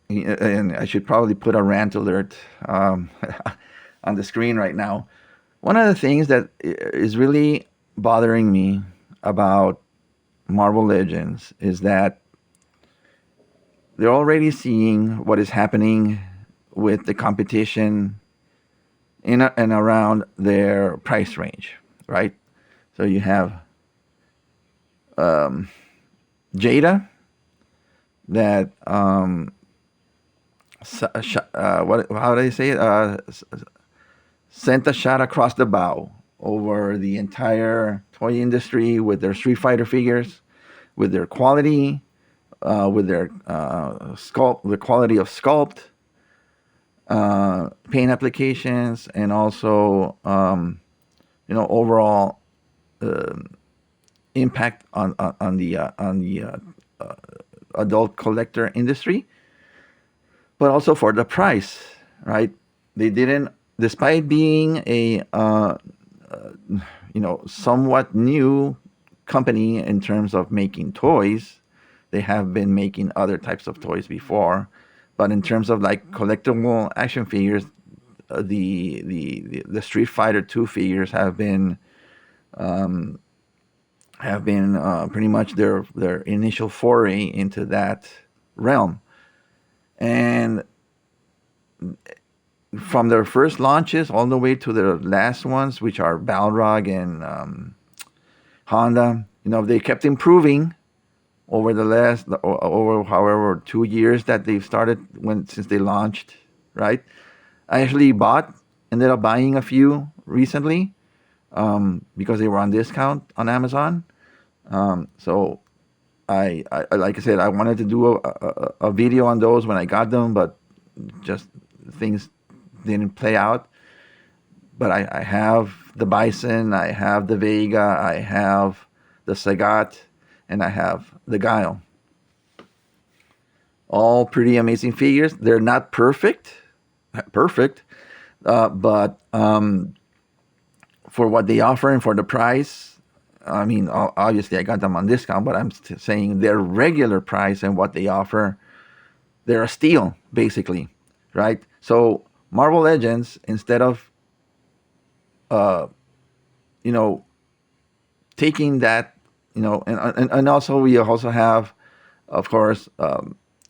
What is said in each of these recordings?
and I should probably put a rant alert on the screen right now. One of the things that is really bothering me about Marvel Legends is that they're already seeing what is happening with the competition in and around their price range, right? So you have Jada that what how do they say it? Sent a shot across the bow over the entire toy industry with their Street Fighter figures, with their quality, with their sculpt, the quality of sculpt, paint applications, and also overall impact on the adult collector industry, but also for the price, right? They didn't, despite being a somewhat new company in terms of making toys. They have been making other types of toys before, but in terms of like collectible action figures, the Street Fighter Two figures have been pretty much their initial foray into that realm, and from their first launches all the way to their last ones, which are Balrog and Honda, they kept improving over the last over however 2 years that they've started since they launched, right? I actually ended up buying a few recently because they were on discount on Amazon. So like I said, I wanted to do a video on those when I got them, but just things didn't play out. But I have the Bison, I have the Vega, I have the Sagat, and I have the Guile. All pretty amazing figures. They're not perfect, but for what they offer and for the price, I mean, obviously I got them on discount, but I'm saying their regular price and what they offer, they're a steal, basically, right? So Marvel Legends, instead of you know taking that, and also we also have, of course,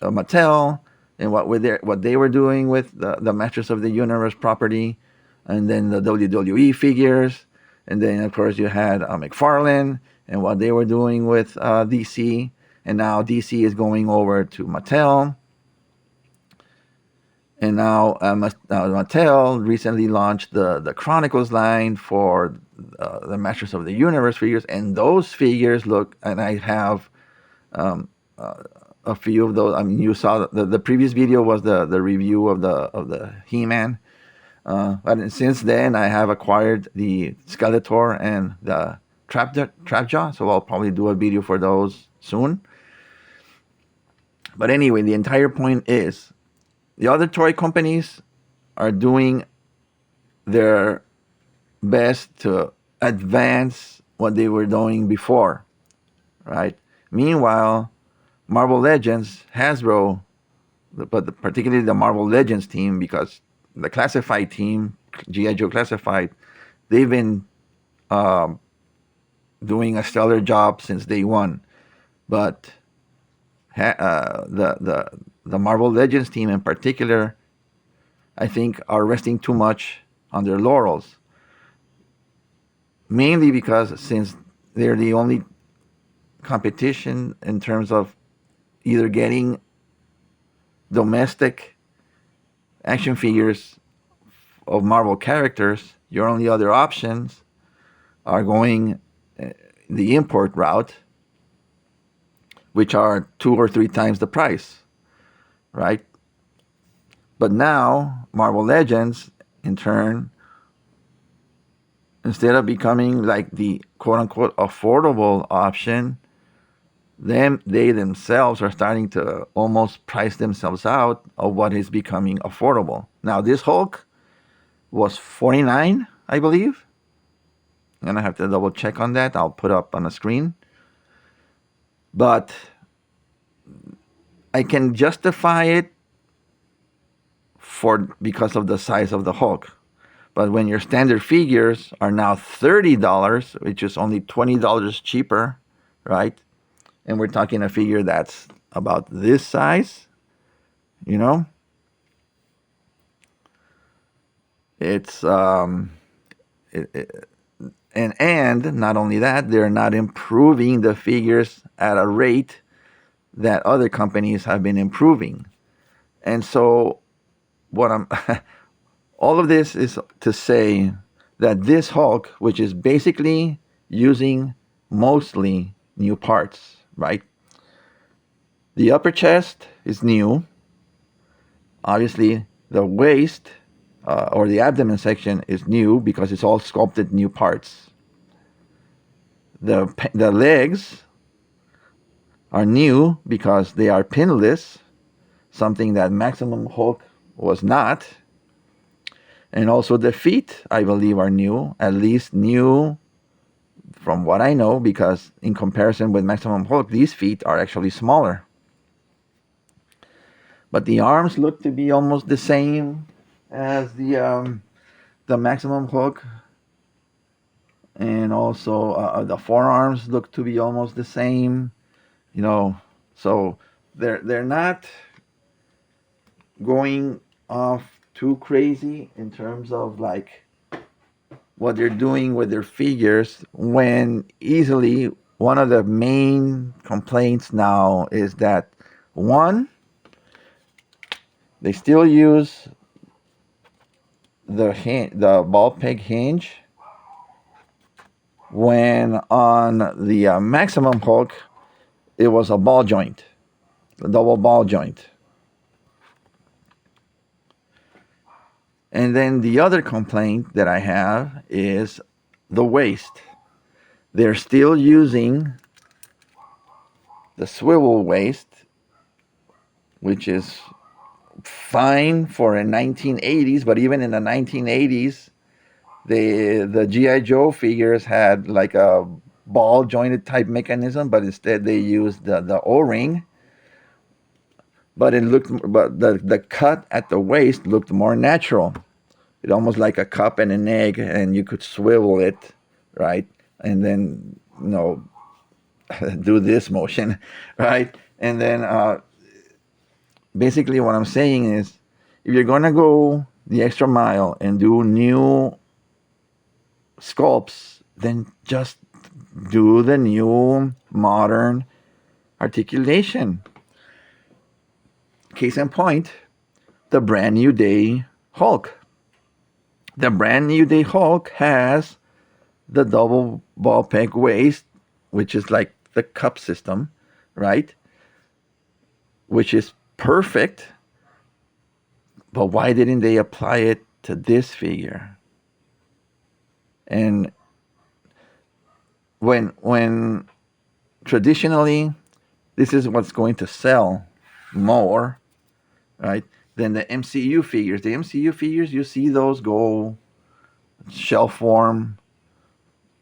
Mattel and what they were doing with the Mattress of the Universe property, and then the WWE figures, and then of course you had McFarlane and what they were doing with DC, and now DC is going over to Mattel, and now Mattel recently launched the Chronicles line for the Masters of the Universe figures, and those figures look. And I have a few of those. I mean, you saw the previous video was the review of the He-Man, but since then I have acquired the Skeletor and the Trapjaw, so I'll probably do a video for those soon. But anyway, the entire point is the other toy companies are doing their best to advance what they were doing before, right? Meanwhile, Marvel Legends, Hasbro, but particularly the Marvel Legends team, because the classified team, G.I. Joe Classified, they've been doing a stellar job since day one. But the Marvel Legends team in particular, I think, are resting too much on their laurels. Mainly because since they're the only competition in terms of either getting domestic action figures of Marvel characters, your only other options are going the import route, which are 2 or 3 times the price, right? But now Marvel Legends, in turn, instead of becoming like the quote unquote affordable option, they themselves are starting to almost price themselves out of what is becoming affordable. Now this Hulk was 49, I believe. And I have to double check on that. I'll put up on the screen. But I can justify it because of the size of the Hulk. But when your standard figures are now $30, which is only $20 cheaper, right? And we're talking a figure that's about this size, you know, it's and not only that, they're not improving the figures at a rate that other companies have been improving. And so what I'm all of this is to say that this Hulk, which is basically using mostly new parts, right? The upper chest is new. Obviously, the waist or the abdomen section is new because it's all sculpted new parts. The legs are new because they are pinless, something that Maximum Hulk was not. And also the feet, I believe, are new, at least new from what I know, because in comparison with Maximum Hulk, these feet are actually smaller. But the arms look to be almost the same as the Maximum Hulk, and also the forearms look to be almost the same. You know, so they're not going off too crazy in terms of like what they're doing with their figures, when easily one of the main complaints now is that, one, they still use the ball peg hinge, when on the Maximum Hulk it was a ball joint, a double ball joint. And then the other complaint that I have is the waist. They're still using the swivel waist, which is fine for a 1980s, but even in the 1980s, the G.I. Joe figures had like a ball jointed type mechanism, but instead they used the O-ring. But the cut at the waist looked more natural. It almost like a cup and an egg, and you could swivel it, right? And then, do this motion, right? And then basically what I'm saying is, if you're going to go the extra mile and do new sculpts, then just do the new modern articulation. Case in point, the brand new day Hulk. The brand new day Hulk has the double ball peg waist, which is like the cup system, right? Which is perfect. But why didn't they apply it to this figure? And when traditionally this is what's going to sell more, right, than the MCU figures. The MCU figures, you see those go shelf form,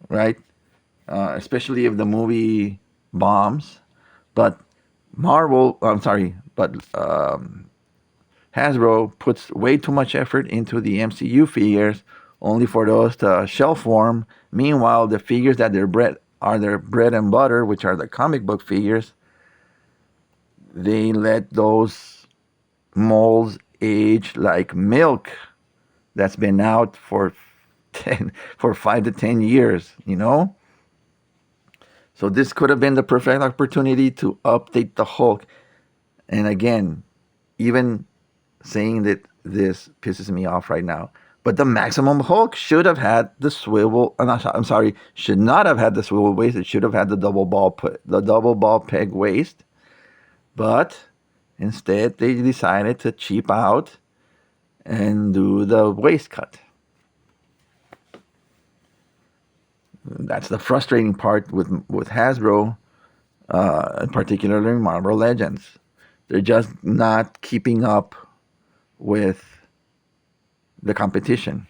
right? Especially if the movie bombs. But Hasbro puts way too much effort into the MCU figures, only for those to shelf form. Meanwhile, the figures that their bread and butter, which are the comic book figures, they let those molds age like milk that's been out for 5 to 10 years, So this could have been the perfect opportunity to update the Hulk. And again, even saying that this pisses me off right now, but the Maximum Hulk should have had the swivel. Should not have had the swivel waist. It should have had the double ball peg waist. But instead, they decided to cheap out and do the waist cut. That's the frustrating part with Hasbro, particularly Marvel Legends. They're just not keeping up with the competition.